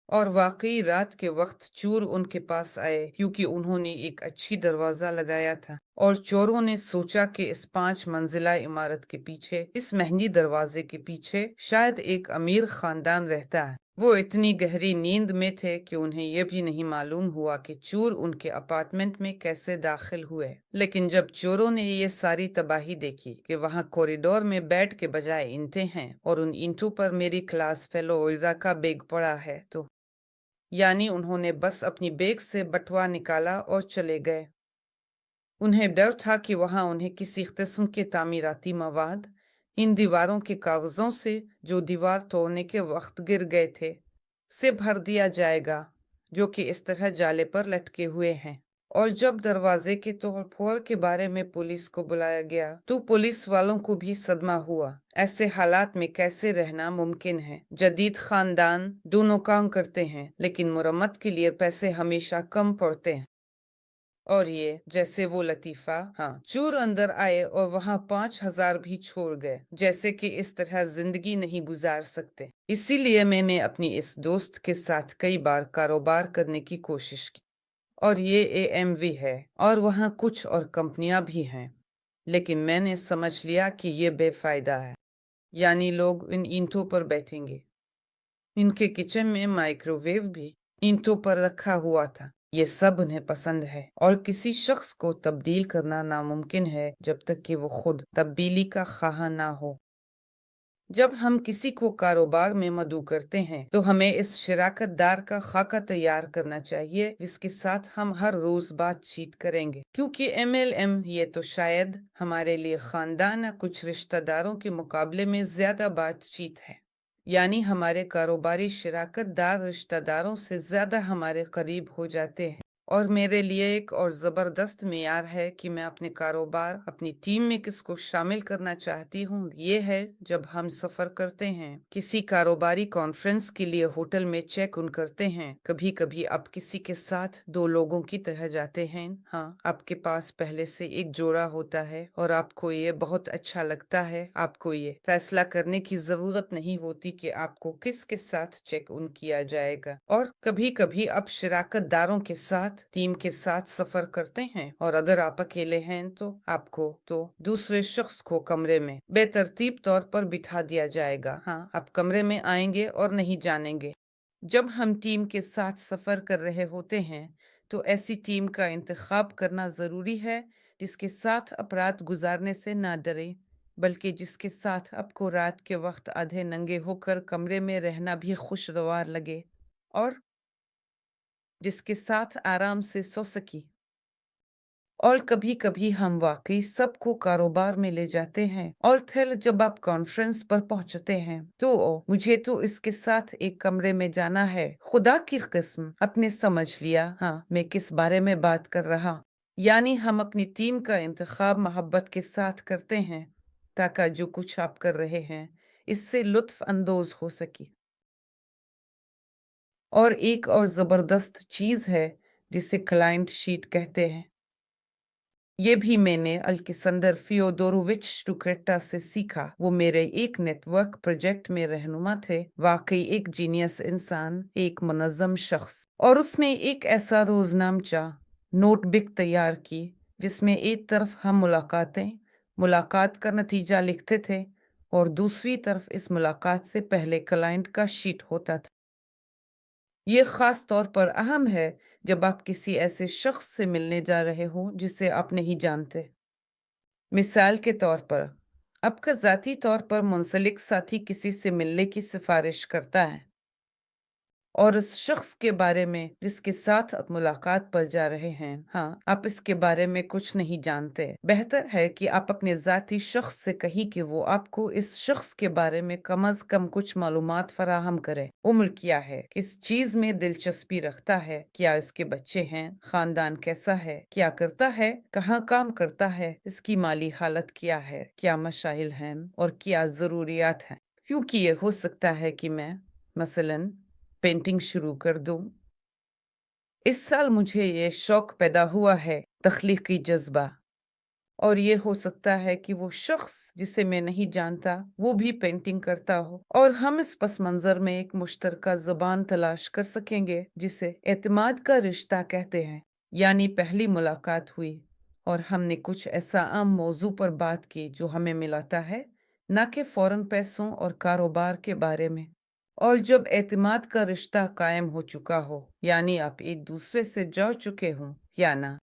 और वाकई रात के वक्त चोर उनके पास आए क्योंकि उन्होंने एक अच्छी दरवाजा लगाया था। और चोरों ने सोचा कि इस 5 मंजिला इमारत के पीछे, इस महंगी दरवाजे के पीछे शायद एक अमीर खानदान रहता है। वो इतनी गहरी नींद में थे कि उन्हें यह भी नहीं मालूम हुआ कि चोर उनके अपार्टमेंट में कैसे दाखिल हुए। लेकिन जब चोरों ने ये सारी तबाही देखी कि वहाँ कॉरिडोर में बेड के बजाय ईंटें हैं और उन ईंटों पर मेरी क्लास फेलो ओइजा का बैग पड़ा है, तो यानी उन्होंने बस अपनी बैग से बटुआ निकाला और चले गए। उन्हें डर था कि वहां उन्हें किसी किस्म के तामीराती मवाद, इन दीवारों के कागजों से जो दीवार तोड़ने के वक्त गिर गए थे, से भर दिया जाएगा, जो कि इस तरह जाले पर लटके हुए हैं। और जब दरवाजे के तोड़ फोड़ के बारे में पुलिस को बुलाया गया तो पुलिस वालों को भी सदमा हुआ। ऐसे हालात में कैसे रहना मुमकिन है? जदीद खानदान दोनों काम करते हैं, लेकिन मुरम्मत के लिए पैसे हमेशा कम पड़ते हैं। और ये जैसे वो लतीफा, हाँ, चोर अंदर आए और वहां 5,000 भी छोड़ गए, जैसे कि इस तरह जिंदगी नहीं गुजार सकते। इसीलिए मैंने अपनी इस दोस्त के साथ कई बार कारोबार करने की कोशिश की। और ये एएमवी है और वहाँ कुछ और कंपनियां भी हैं, लेकिन मैंने समझ लिया कि ये बेफायदा है। यानी लोग इन ईंटों पर बैठेंगे। इनके किचन में माइक्रोवेव भी ईंटों पर रखा हुआ था। ये सब उन्हें पसंद है और किसी शख्स को तब्दील करना नामुमकिन है जब तक कि वो खुद तब्दीली का ख्वाह ना हो। जब हम किसी को कारोबार में मदऊ करते हैं तो हमें इस शराकत दार का खाका तैयार करना चाहिए जिसके साथ हम हर रोज बातचीत करेंगे, क्योंकि एमएलएम ये तो शायद हमारे लिए खानदान या कुछ रिश्तेदारों के मुकाबले में ज्यादा बातचीत है। यानी हमारे कारोबारी शराकत दार रिश्तेदारों से ज्यादा हमारे करीब हो जाते हैं। और मेरे लिए एक और ज़बरदस्त मेयार है कि मैं अपने कारोबार, अपनी टीम में किसको शामिल करना चाहती हूँ, ये है जब हम सफ़र करते हैं, किसी कारोबारी कॉन्फ्रेंस के लिए होटल में चेक इन करते हैं। कभी कभी आप किसी के साथ 2 लोगों की तरह जाते हैं। हाँ, आपके पास पहले से एक जोड़ा होता है और आपको ये बहुत अच्छा लगता है। आपको ये फैसला करने की ज़रूरत नहीं होती कि आपको किसके साथ चेक इन किया जाएगा। और कभी कभी आप शराकत दारों के साथ, टीम के साथ सफर करते हैं और अगर आप अकेले हैं तो आपको तो दूसरे शख्स को कमरे में बेतरतीब तौर पर बिठा दिया जाएगा। हाँ, आप कमरे में आएंगे और नहीं जानेंगे। जब हम टीम के साथ सफर कर रहे होते हैं तो ऐसी टीम का इंतखाब करना जरूरी है जिसके साथ आप रात गुजारने से ना डरे, बल्कि जिसके साथ आपको रात के वक्त आधे नंगे होकर कमरे में रहना भी खुशगवार लगे और जिसके साथ आराम से सो सकी। और कभी कभी हम वाकई सबको कारोबार में ले जाते हैं और फिर जब आप कॉन्फ्रेंस पर पहुंचते हैं तो मुझे तो इसके साथ एक कमरे में जाना है। खुदा की किस्म, आपने समझ लिया हाँ मैं किस बारे में बात कर रहा। यानी हम अपनी टीम का इंतखाब मोहब्बत के साथ करते हैं ताकि जो कुछ आप कर रहे हैं इससे लुत्फ अंदोज हो सके। और एक और जबरदस्त चीज है जिसे क्लाइंट शीट कहते हैं। ये भी मैंने अल्किसंदर फियोदोरोविच टुकरेटा से सीखा। वो मेरे एक नेटवर्क प्रोजेक्ट में रहनुमा थे। वाकई एक जीनियस इंसान, एक मुनज़्ज़म शख्स। और उसने एक ऐसा रोजनामचा नोटबुक तैयार की जिसमें एक तरफ हम मुलाकात का नतीजा लिखते थे और दूसरी तरफ इस मुलाकात से पहले क्लाइंट का शीट होता था। ये खास तौर पर अहम है जब आप किसी ऐसे शख्स से मिलने जा रहे हो जिसे आप नहीं जानते। मिसाल के तौर पर, आपका ज़ाती तौर पर मुंसलिक साथी किसी से मिलने की सिफारिश करता है और उस शख्स के बारे में जिसके साथ आप मुलाकात पर जा रहे हैं, हाँ, आप इसके बारे में कुछ नहीं जानते। बेहतर है कि आप अपने ज़ाती शख्स से कहीं कि वो आपको इस शख्स के बारे में कम अज़ कम कुछ मालूमात फराहम करे। उम्र क्या है, किस चीज़ में दिलचस्पी रखता है, क्या इसके बच्चे हैं, खानदान कैसा है, क्या करता है, कहाँ काम करता है, इसकी माली हालत क्या है, क्या मशाइल हैं और क्या ज़रूरियात हैं। क्योंकि ये हो सकता है कि मैं मसलन पेंटिंग शुरू कर दूं। इस साल मुझे ये शौक पैदा हुआ है, तख्लीकी जज्बा। और ये हो सकता है कि वो शख्स जिसे मैं नहीं जानता वो भी पेंटिंग करता हो और हम इस पस मंजर में एक मुश्तरका ज़बान तलाश कर सकेंगे जिसे एतमाद का रिश्ता कहते हैं। यानी पहली मुलाकात हुई और हमने कुछ ऐसा आम मौजू पर बात की जो हमें मिलाता है, ना कि फौरन पैसों और कारोबार के बारे में। और जब एतमाद का रिश्ता कायम हो चुका हो, यानी आप एक दूसरे से जुड़ चुके हों, या ना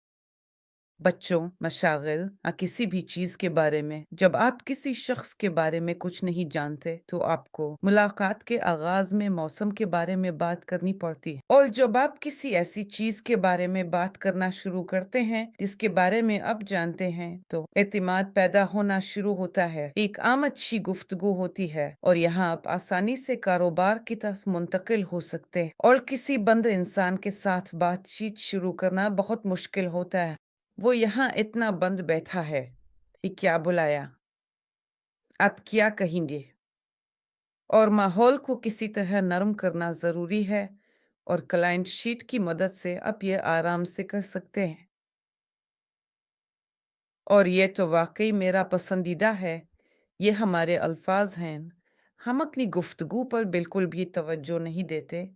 बच्चों, मशागिल या किसी भी चीज के बारे में, जब आप किसी शख्स के बारे में कुछ नहीं जानते तो आपको मुलाकात के आगाज में मौसम के बारे में बात करनी पड़ती है। और जब आप किसी ऐसी चीज के बारे में बात करना शुरू करते हैं जिसके बारे में आप जानते हैं तो एतमाद पैदा होना शुरू होता है। एक आम अच्छी गुफ्तगू होती है और यहाँ आप आसानी से कारोबार की तरफ मुंतकिल हो सकते हैं। और किसी बंद इंसान के साथ बातचीत शुरू करना बहुत मुश्किल होता है। वो यहाँ इतना बंद बैठा है कि क्या बुलाया, आप क्या कहेंगे। और माहौल को किसी तरह नरम करना ज़रूरी है और क्लाइंट शीट की मदद से आप ये आराम से कर सकते हैं। और ये तो वाकई मेरा पसंदीदा है। ये हमारे अल्फाज हैं। हम अपनी गुफ्तगू पर बिल्कुल भी तवज्जो नहीं देते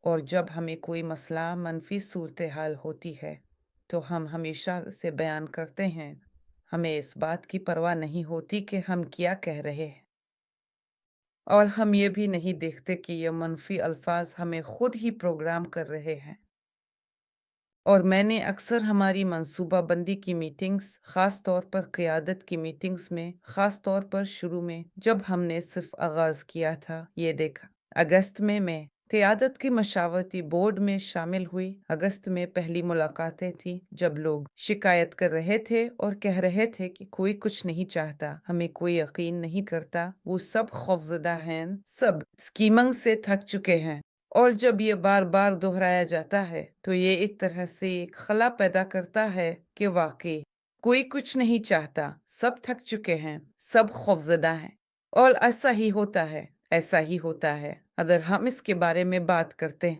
और जब हमें कोई मसला मनफी सूरत हाल होती है तो हम हमेशा से बयान करते हैं। हमें इस बात की परवाह नहीं होती कि हम क्या कह रहे हैं और हम ये भी नहीं देखते कि ये मनफी अल्फाज हमें खुद ही प्रोग्राम कर रहे हैं। और मैंने अक्सर हमारी मंसूबाबंदी की मीटिंग्स, ख़ास तौर पर क़ियादत की मीटिंग्स में, ख़ास तौर पर शुरू में जब हमने सिर्फ आगाज़ किया था, ये देखा। अगस्त में मैं क़ियादत की मशावरती बोर्ड में शामिल हुई। अगस्त में पहली मुलाकातें थी जब लोग शिकायत कर रहे थे और कह रहे थे कि कोई कुछ नहीं चाहता, हमें कोई यकीन नहीं करता, वो सब खौफज़दा हैं, सब स्कीमिंग से थक चुके हैं। और जब ये बार बार दोहराया जाता है तो ये एक तरह से एक खला पैदा करता है कि वाकई कोई कुछ नहीं चाहता, सब थक चुके हैं, सब खौफजदा हैं। और ऐसा ही होता है, ऐसा ही होता है अगर हम इसके बारे में बात करते हैं।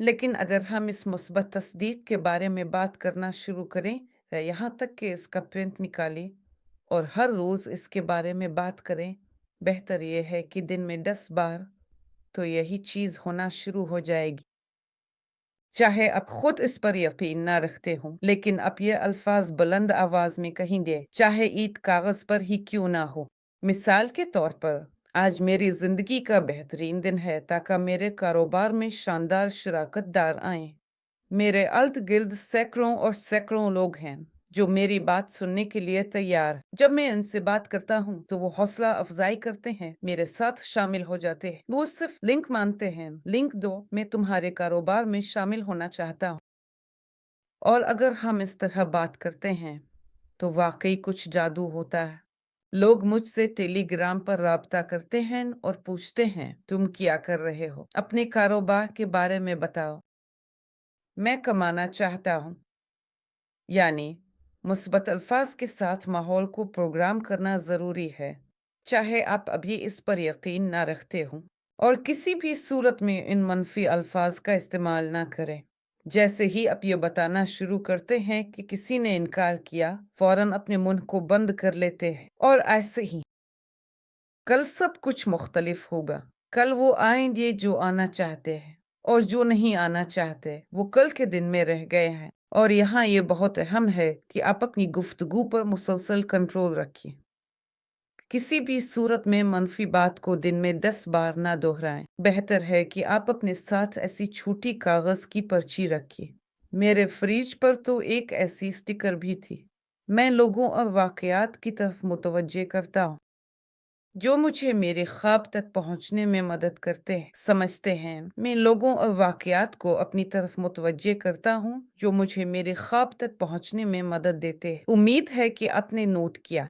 लेकिन अगर हम इस मुस्बत तस्दीक के बारे में बात करना शुरू करें या यहाँ तक कि इसका प्रिंट निकालें और हर रोज़ इसके बारे में बात करें, बेहतर यह है कि दिन में 10 बार, तो यही चीज होना शुरू हो जाएगी। चाहे आप खुद इस पर यकीन ना रखते हो, लेकिन आप ये अल्फाज बुलंद आवाज में कहेंगे, चाहे ईद कागज पर ही क्यों ना हो। मिसाल के तौर पर, आज मेरी जिंदगी का बेहतरीन दिन है ताकि मेरे कारोबार में शानदार शराकतदार आए। मेरे अर्द गिर्द सैकड़ों और सैकड़ों लोग हैं जो मेरी बात सुनने के लिए तैयार। जब मैं इनसे बात करता हूँ तो वो हौसला अफजाई करते हैं, मेरे साथ शामिल हो जाते हैं। वो सिर्फ लिंक मानते हैं, लिंक दो, मैं तुम्हारे कारोबार में शामिल होना चाहता हूँ। और अगर हम इस तरह बात करते हैं तो वाकई कुछ जादू होता है। लोग मुझसे टेलीग्राम पर राब्ता करते हैं और पूछते हैं, तुम क्या कर रहे हो, अपने कारोबार के बारे में बताओ। मैं कमाना चाहता हूँ। यानी मुस्बत अल्फाज के साथ माहौल को प्रोग्राम करना ज़रूरी है, चाहे आप अभी इस पर यकीन ना रखते हो। और किसी भी सूरत में इन मनफी अल्फाज का इस्तेमाल ना करें। جیسے ہی آپ یہ بتانا شروع کرتے ہیں کہ کسی نے انکار کیا، فوراً اپنے منہ کو بند کر لیتے ہیں، اور ایسے ہی کل سب کچھ مختلف ہوگا۔ کل وہ آئیں گے جو آنا چاہتے ہیں، اور جو نہیں آنا چاہتے وہ کل کے دن میں رہ گئے ہیں۔ اور یہاں یہ بہت اہم ہے کہ آپ اپنی گفتگو پر مسلسل کنٹرول رکھیں۔ کسی بھی صورت میں منفی بات کو دن میں 10 بار نہ دہرائیں۔ بہتر ہے کہ آپ اپنے ساتھ ایسی چھوٹی کاغذ کی پرچی رکھیں۔ میرے فریج پر تو ایک ایسی سٹیکر بھی تھی۔ میں لوگوں اور واقعات کی طرف متوجہ کرتا ہوں جو مجھے میرے خواب تک پہنچنے میں مدد کرتے ہیں۔ سمجھتے ہیں، میں لوگوں اور واقعات کو اپنی طرف متوجہ کرتا ہوں جو مجھے میرے خواب تک پہنچنے میں مدد دیتے ہیں۔ امید ہے کہ آپ نے نوٹ کیا۔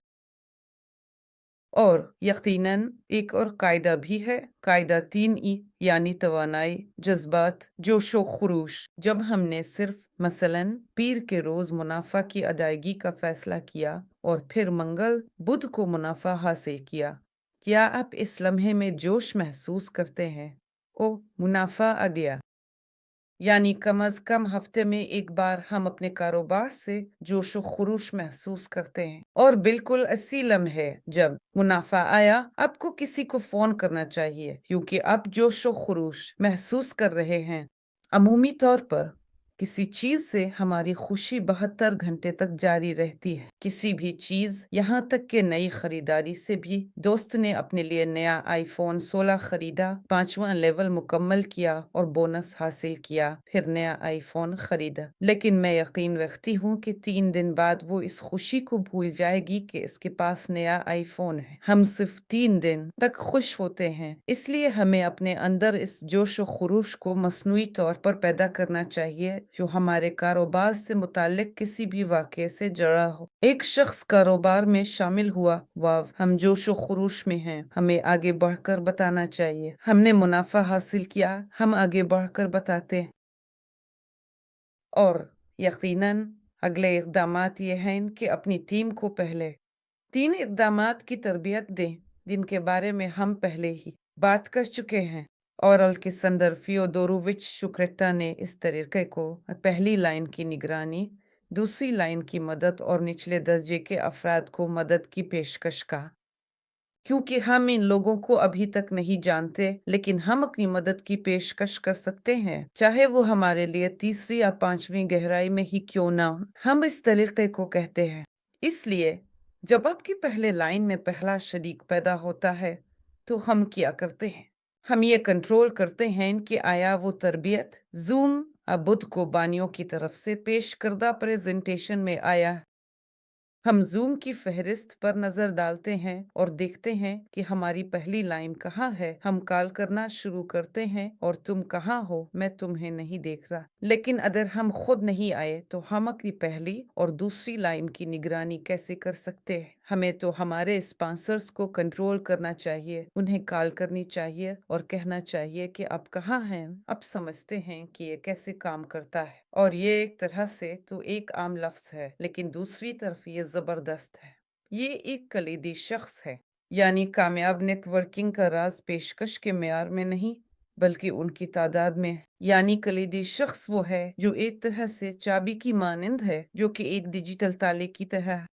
اور یقیناً ایک اور قاعدہ بھی ہے، قاعدہ 3E، یعنی توانائی، جذبات، جوش و خروش۔ جب ہم نے صرف مثلاً پیر کے روز منافع کی ادائیگی کا فیصلہ کیا اور پھر منگل بدھ کو منافع حاصل کیا، کیا آپ اس لمحے میں جوش محسوس کرتے ہیں؟ او، منافع آ گیا! یعنی کم از کم ہفتے میں ایک بار ہم اپنے کاروبار سے جوش و خروش محسوس کرتے ہیں۔ اور بالکل اسی لمحے جب منافع آیا، آپ کو کسی کو فون کرنا چاہیے، کیونکہ آپ جوش و خروش محسوس کر رہے ہیں۔ عمومی طور پر کسی چیز سے ہماری خوشی 72 گھنٹے تک جاری رہتی ہے۔ کسی بھی چیز، یہاں تک کہ نئی خریداری سے بھی۔ دوست نے اپنے لیے نیا آئی فون 16 خریدا، 5واں لیول مکمل کیا اور بونس حاصل کیا، پھر نیا آئی فون خریدا۔ لیکن میں یقین رکھتی ہوں کہ 3 دن بعد وہ اس خوشی کو بھول جائے گی کہ اس کے پاس نیا آئی فون ہے۔ ہم صرف 3 دن تک خوش ہوتے ہیں، اس لیے ہمیں اپنے اندر اس جوش و خروش کو مصنوعی طور پر پیدا کرنا چاہیے جو ہمارے کاروبار سے متعلق کسی بھی واقعے سے جڑا ہو۔ ایک شخص کاروبار میں شامل ہوا، واو، ہم جوش و خروش میں ہیں، ہمیں آگے بڑھ کر بتانا چاہیے۔ ہم نے منافع حاصل کیا، ہم آگے بڑھ کر بتاتے ہیں۔ اور یقیناً اگلے اقدامات یہ ہیں کہ اپنی ٹیم کو پہلے 3 اقدامات کی تربیت دیں جن کے بارے میں ہم پہلے ہی بات کر چکے ہیں۔ اور الکسندر فیودورووچ شکریتا نے اس طریقے کو پہلی لائن کی نگرانی، دوسری لائن کی مدد اور نچلے درجے کے افراد کو مدد کی پیشکش کہا۔ کیونکہ ہم ان لوگوں کو ابھی تک نہیں جانتے، لیکن ہم اپنی مدد کی پیشکش کر سکتے ہیں، چاہے وہ ہمارے لیے تیسری یا 5ویں گہرائی میں ہی کیوں نہ ہو۔ ہم اس طریقے کو کہتے ہیں۔ اس لیے جب آپ کی پہلے لائن میں پہلا شریک پیدا ہوتا ہے تو ہم کیا کرتے ہیں؟ ہم یہ کنٹرول کرتے ہیں کہ آیا وہ تربیت زوم بدھ کو بانیوں کی طرف سے پیش کردہ پریزنٹیشن میں آیا ہے۔ ہم زوم کی فہرست پر نظر ڈالتے ہیں اور دیکھتے ہیں کہ ہماری پہلی لائن کہاں ہے۔ ہم کال کرنا شروع کرتے ہیں اور تم کہاں ہو، میں تمہیں نہیں دیکھ رہا۔ لیکن اگر ہم خود نہیں آئے تو ہم اپنی پہلی اور دوسری لائن کی نگرانی کیسے کر سکتے ہیں؟ ہمیں تو ہمارے اسپانسرز کو کنٹرول کرنا چاہیے، انہیں کال کرنی چاہیے اور کہنا چاہیے کہ آپ کہاں ہیں، آپ سمجھتے ہیں کہ یہ کیسے کام کرتا ہے۔ اور یہ ایک طرح سے تو ایک عام لفظ ہے، لیکن دوسری طرف یہ زبردست ہے۔ یہ ایک کلیدی شخص ہے، یعنی کامیاب نیٹ ورکنگ کا راز پیشکش کے معیار میں نہیں بلکہ ان کی تعداد میں ہے۔ یعنی کلیدی شخص وہ ہے جو ایک طرح سے چابی کی مانند ہے، جو کہ ایک ڈیجیٹل تالے کی طرح ہے۔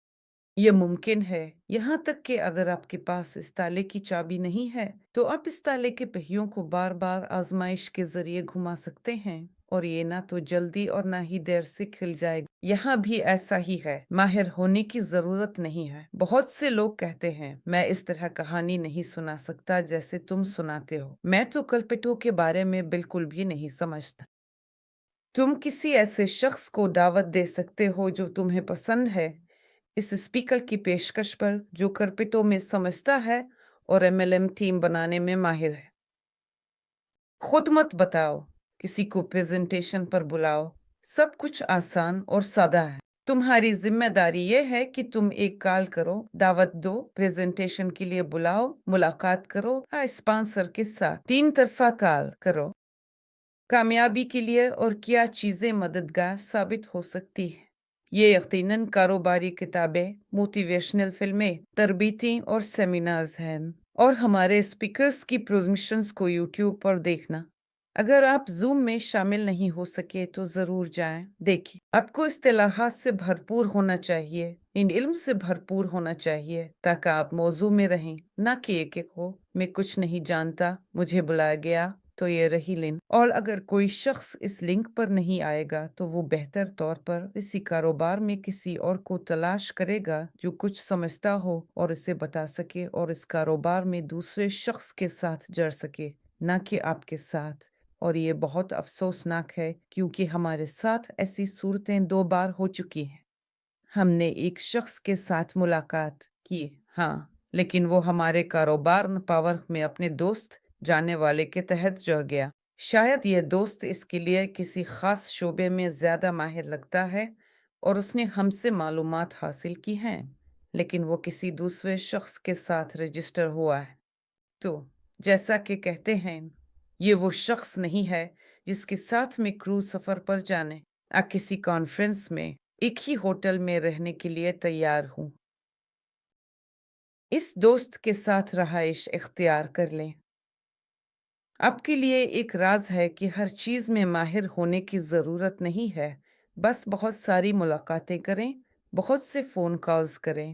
یہ ممکن ہے یہاں تک کہ اگر آپ کے پاس اس تالے کی چابی نہیں ہے تو آپ اس تالے کے پہیوں کو بار بار آزمائش کے ذریعے گھما سکتے ہیں، اور یہ نہ تو جلدی اور نہ ہی دیر سے کھل جائے گا۔ یہاں بھی ایسا ہی ہے، ماہر ہونے کی ضرورت نہیں ہے۔ بہت سے لوگ کہتے ہیں میں اس طرح کہانی نہیں سنا سکتا جیسے تم سناتے ہو، میں تو کلپٹوں کے بارے میں بالکل بھی نہیں سمجھتا۔ تم کسی ایسے شخص کو دعوت دے سکتے ہو جو تمہیں پسند ہے اس اسپیکر کی پیشکش پر جو کرپٹوں میں سمجھتا ہے اور MLM ٹیم بنانے میں ماہر ہے۔ خود مت بتاؤ، کسی کو پریزنٹیشن پر بلاؤ، سب کچھ آسان اور سادہ ہے۔ تمہاری ذمہ داری یہ ہے کہ تم ایک کال کرو، دعوت دو، پریزنٹیشن کے لیے بلاؤ، ملاقات کرو، اسپانسر کے ساتھ 3 طرفہ کال کرو۔ کامیابی کے لیے اور کیا چیزیں مددگار ثابت ہو سکتی ہیں؟ یہ یقیناً کاروباری کتابیں، موٹیویشنل فلمیں، تربیتیں اور سیمینارز ہیں، اور ہمارے اسپیکرز کی پروموشنز کو یوٹیوب پر دیکھنا۔ اگر آپ زوم میں شامل نہیں ہو سکے تو ضرور جائیں دیکھیں. آپ کو اصطلاحات سے بھرپور ہونا چاہیے، ان علم سے بھرپور ہونا چاہیے تاکہ آپ موضوع میں رہیں، نہ کہ ایک ہو میں کچھ نہیں جانتا، مجھے بلایا گیا تو یہ رہی لنک. اور اگر کوئی شخص اس لنک پر نہیں آئے گا تو وہ بہتر طور پر اسی کاروبار میں کسی اور کو تلاش کرے گا جو کچھ سمجھتا ہو اور اسے بتا سکے اور اس کاروبار میں دوسرے شخص کے ساتھ جڑ سکے، نہ کہ آپ کے ساتھ. اور یہ بہت افسوسناک ہے کیونکہ ہمارے ساتھ ایسی صورتیں 2 بار ہو چکی ہیں. ہم نے ایک شخص کے ساتھ ملاقات کی، ہاں، لیکن وہ ہمارے کاروبار پاور میں اپنے دوست جانے والے کے تحت جڑ گیا. شاید یہ دوست اس کے لیے کسی خاص شعبے میں زیادہ ماہر لگتا ہے اور اس نے ہم سے معلومات حاصل کی ہیں، لیکن وہ کسی دوسرے شخص کے ساتھ رجسٹر ہوا ہے. تو جیسا کہ کہتے ہیں، یہ وہ شخص نہیں ہے جس کے ساتھ میں کروز سفر پر جانے یا کسی کانفرنس میں ایک ہی ہوٹل میں رہنے کے لیے تیار ہوں. اس دوست کے ساتھ رہائش اختیار کر لیں. آپ کے لیے ایک راز ہے کہ ہر چیز میں ماہر ہونے کی ضرورت نہیں ہے، بس بہت ساری ملاقاتیں کریں، بہت سے فون کالز کریں،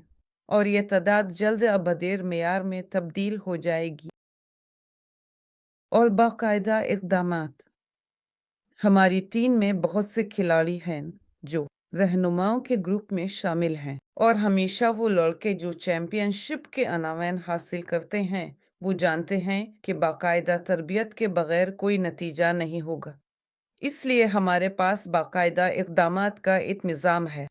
اور یہ تعداد جلد ابدیر معیار میں تبدیل ہو جائے گی. اور باقاعدہ اقدامات. ہماری ٹیم میں بہت سے کھلاڑی ہیں جو رہنماؤں کے گروپ میں شامل ہیں، اور ہمیشہ وہ لڑکے جو چیمپئن شپ کے عناوین حاصل کرتے ہیں وہ جانتے ہیں کہ باقاعدہ تربیت کے بغیر کوئی نتیجہ نہیں ہوگا. اس لیے ہمارے پاس باقاعدہ اقدامات کا ایک نظام ہے.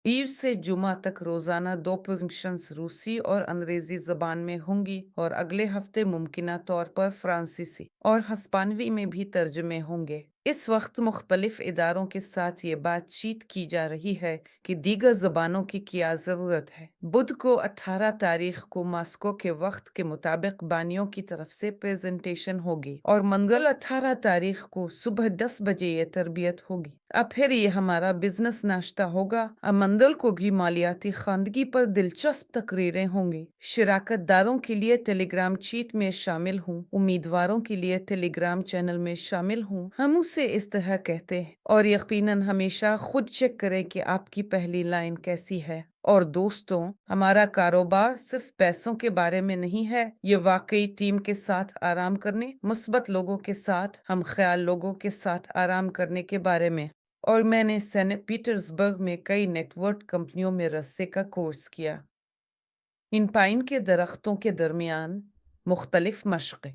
ایو سے جمعہ تک روزانہ 2 روسی اور انگریزی زبان میں ہوں گی، اور اگلے ہفتے ممکنہ طور پر فرانسیسی اور ہسپانوی میں بھی ترجمے ہوں گے. اس وقت مختلف اداروں کے ساتھ یہ بات چیت کی جا رہی ہے کہ دیگر زبانوں کی کیا ضرورت ہے. بدھ کو 18 تاریخ کو ماسکو کے وقت کے مطابق بانیوں کی طرف سے پریزنٹیشن ہوگی، اور منگل 18 تاریخ کو صبح 10 بجے یہ تربیت ہوگی. اب پھر یہ ہمارا بزنس ناشتہ ہوگا. امندل کو بھی مالیاتی خواندگی پر دلچسپ تقریریں ہوں گی. شراکت داروں کے لیے ٹیلی گرام چیٹ میں شامل ہوں، امیدواروں کے لیے ٹیلی گرام چینل میں شامل ہوں. ہم اسے اس طرح کہتے ہیں، اور یقیناً ہمیشہ خود چیک کریں کہ آپ کی پہلی لائن کیسی ہے. اور دوستوں، ہمارا کاروبار صرف پیسوں کے بارے میں نہیں ہے، یہ واقعی ٹیم کے ساتھ آرام کرنے، مثبت لوگوں کے ساتھ، ہم خیال لوگوں کے ساتھ آرام کرنے کے بارے میں. اور میں نے سینٹ پیٹرز برگ میں کئی نیٹ ورک کمپنیوں میں رسے کا کورس کیا. ان پائن کے درختوں کے درمیان مختلف مشقیں،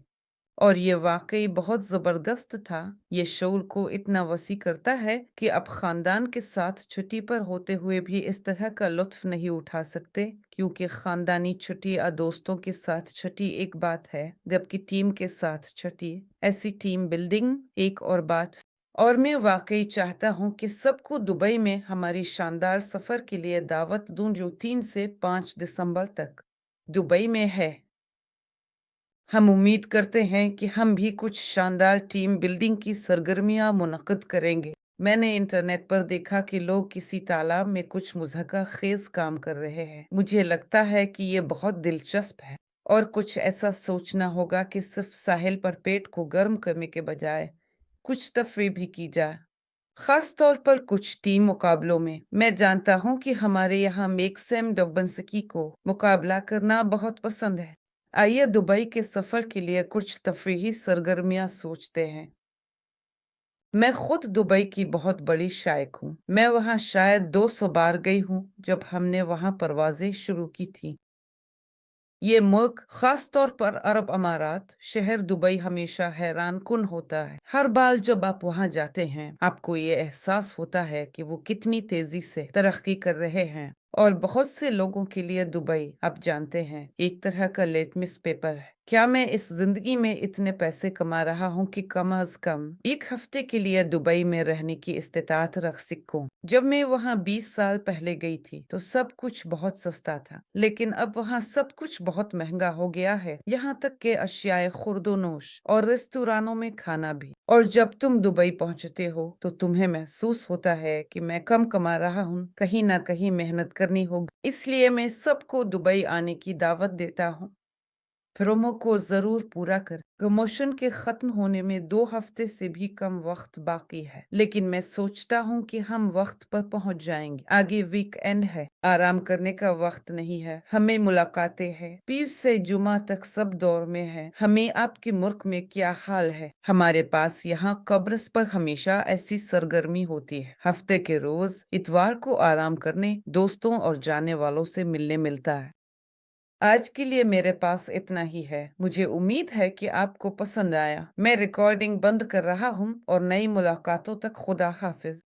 اور یہ واقعی بہت زبردست تھا. یہ شعور کو اتنا وسیع کرتا ہے کہ آپ خاندان کے ساتھ چھٹی پر ہوتے ہوئے بھی اس طرح کا لطف نہیں اٹھا سکتے، کیونکہ خاندانی چھٹی یا دوستوں کے ساتھ چھٹی ایک بات ہے جبکہ ٹیم کے ساتھ چھٹی، ایسی ٹیم بلڈنگ ایک اور بات. اور میں واقعی چاہتا ہوں کہ سب کو دبئی میں ہماری شاندار سفر کے لیے دعوت دوں جو 3 سے 5 دسمبر تک دبئی میں ہے. ہم امید کرتے ہیں کہ ہم بھی کچھ شاندار ٹیم بلڈنگ کی سرگرمیاں منعقد کریں گے. میں نے انٹرنیٹ پر دیکھا کہ لوگ کسی تالاب میں کچھ مضحکہ خیز کام کر رہے ہیں. مجھے لگتا ہے کہ یہ بہت دلچسپ ہے، اور کچھ ایسا سوچنا ہوگا کہ صرف ساحل پر پیٹ کو گرم کرنے کے بجائے کچھ تفریح بھی کی جائے، خاص طور پر کچھ ٹیم مقابلوں میں. میں جانتا ہوں کہ ہمارے یہاں میکسیم ڈوبنسکی کو مقابلہ کرنا بہت پسند ہے. آئیے دبئی کے سفر کے لیے کچھ تفریحی سرگرمیاں سوچتے ہیں. میں خود دبئی کی بہت بڑی شائق ہوں. میں وہاں شاید 200 بار گئی ہوں جب ہم نے وہاں پروازیں شروع کی تھیں. یہ ملک، خاص طور پر عرب امارات، شہر دبئی ہمیشہ حیران کن ہوتا ہے. ہر بار جب آپ وہاں جاتے ہیں آپ کو یہ احساس ہوتا ہے کہ وہ کتنی تیزی سے ترقی کر رہے ہیں. اور بہت سے لوگوں کے لیے دبئی، آپ جانتے ہیں، ایک طرح کا لیٹمس پیپر ہے. کیا میں اس زندگی میں اتنے پیسے کما رہا ہوں کہ کم از کم ایک ہفتے کے لیے دبئی میں رہنے کی استطاعت رکھ سکوں؟ جب میں وہاں 20 سال پہلے گئی تھی تو سب کچھ بہت سستا تھا، لیکن اب وہاں سب کچھ بہت مہنگا ہو گیا ہے، یہاں تک کہ اشیاء خورد و نوش اور ریستورانوں میں کھانا بھی. اور جب تم دبئی پہنچتے ہو تو تمہیں محسوس ہوتا ہے کہ میں کم کما رہا ہوں، کہیں نہ کہیں محنت کرنی ہوگی. اس لیے میں سب کو دبئی آنے کی دعوت دیتا ہوں. प्रोमो को ज़रूर पूरा कर। प्रमोशन के ख़त्म होने में 2 हफ़्ते से भी कम वक़्त बाकी है, लेकिन मैं सोचता हूँ कि हम वक़्त पर पहुँच जाएँगे। आगे वीकेंड है, आराम करने का वक़्त नहीं है। हमें मुलाकातें हैं। पीर से जुमा तक सब दौर में है। हमें आपके मुल्क में क्या हाल है? हमारे पास यहाँ कब्रिस पर हमेशा ऐसी सरगर्मी होती है। हफ़्ते के रोज़ इतवार को आराम करने, दोस्तों और जाने वालों से मिलने मिलता है। आज के लिए मेरे पास इतना ही है। मुझे उम्मीद है कि आपको पसंद आया। मैं रिकॉर्डिंग बंद कर रहा हूँ और नई मुलाकातों तक खुदा हाफिज।